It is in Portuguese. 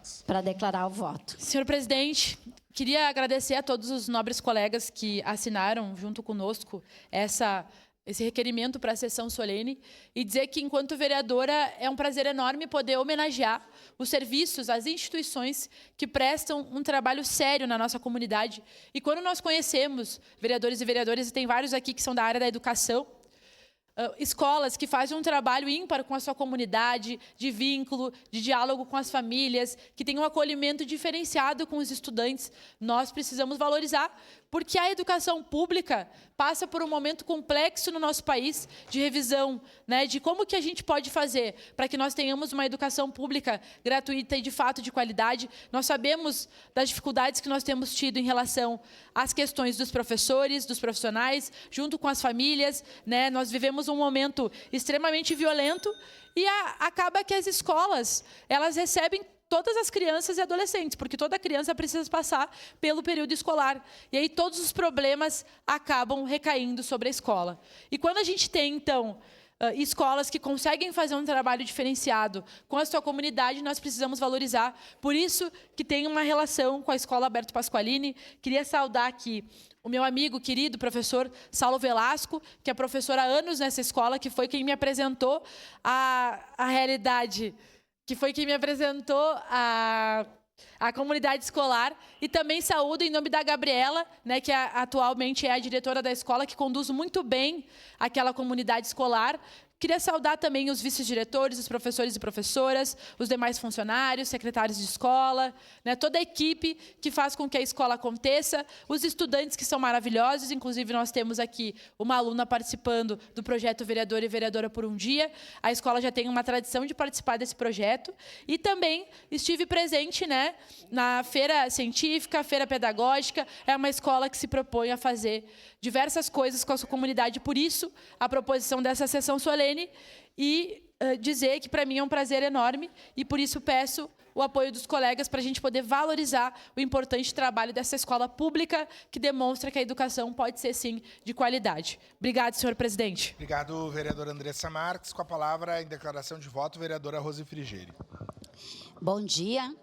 Marques. Para declarar o voto. Senhor presidente, queria agradecer a todos os nobres colegas que assinaram junto conosco esse requerimento para a sessão solene e dizer que, enquanto vereadora, é um prazer enorme poder homenagear os serviços, as instituições que prestam um trabalho sério na nossa comunidade. E quando nós conhecemos vereadores e vereadoras, e tem vários aqui que são da área da educação, escolas que fazem um trabalho ímpar com a sua comunidade, de vínculo, de diálogo com as famílias, que tem um acolhimento diferenciado com os estudantes, nós precisamos valorizar, porque a educação pública passa por um momento complexo no nosso país de revisão, né, de como que a gente pode fazer para que nós tenhamos uma educação pública gratuita e, de fato, de qualidade. Nós sabemos das dificuldades que nós temos tido em relação às questões dos professores, dos profissionais, junto com as famílias, né? Nós vivemos um momento extremamente violento e acaba que as escolas, elas recebem todas as crianças e adolescentes, porque toda criança precisa passar pelo período escolar. E aí todos os problemas acabam recaindo sobre a escola. E quando a gente tem, então, escolas que conseguem fazer um trabalho diferenciado com a sua comunidade, nós precisamos valorizar. Por isso que tem uma relação com a Escola Alberto Pasqualini. Queria saudar aqui o meu amigo querido, professor Saulo Velasco, que é professor há anos nessa escola, que foi quem me apresentou a realidade, que foi quem me apresentou a comunidade escolar. E também saúdo em nome da Gabriela, né, que atualmente é a diretora da escola, que conduz muito bem aquela comunidade escolar. Queria saudar também os vice-diretores, os professores e professoras, os demais funcionários, secretários de escola, né, toda a equipe que faz com que a escola aconteça, os estudantes que são maravilhosos, inclusive nós temos aqui uma aluna participando do projeto Vereador e Vereadora por um Dia. A escola já tem uma tradição de participar desse projeto. E também estive presente, né, na feira científica, feira pedagógica. É uma escola que se propõe a fazer diversas coisas com a sua comunidade. Por isso, a proposição dessa sessão solene e dizer que, para mim, é um prazer enorme e, por isso, peço o apoio dos colegas para a gente poder valorizar o importante trabalho dessa escola pública que demonstra que a educação pode ser, sim, de qualidade. Obrigado, senhor presidente. Obrigado, vereadora Andressa Marques. Com a palavra, em declaração de voto, vereadora Rose Frigerio. Bom dia.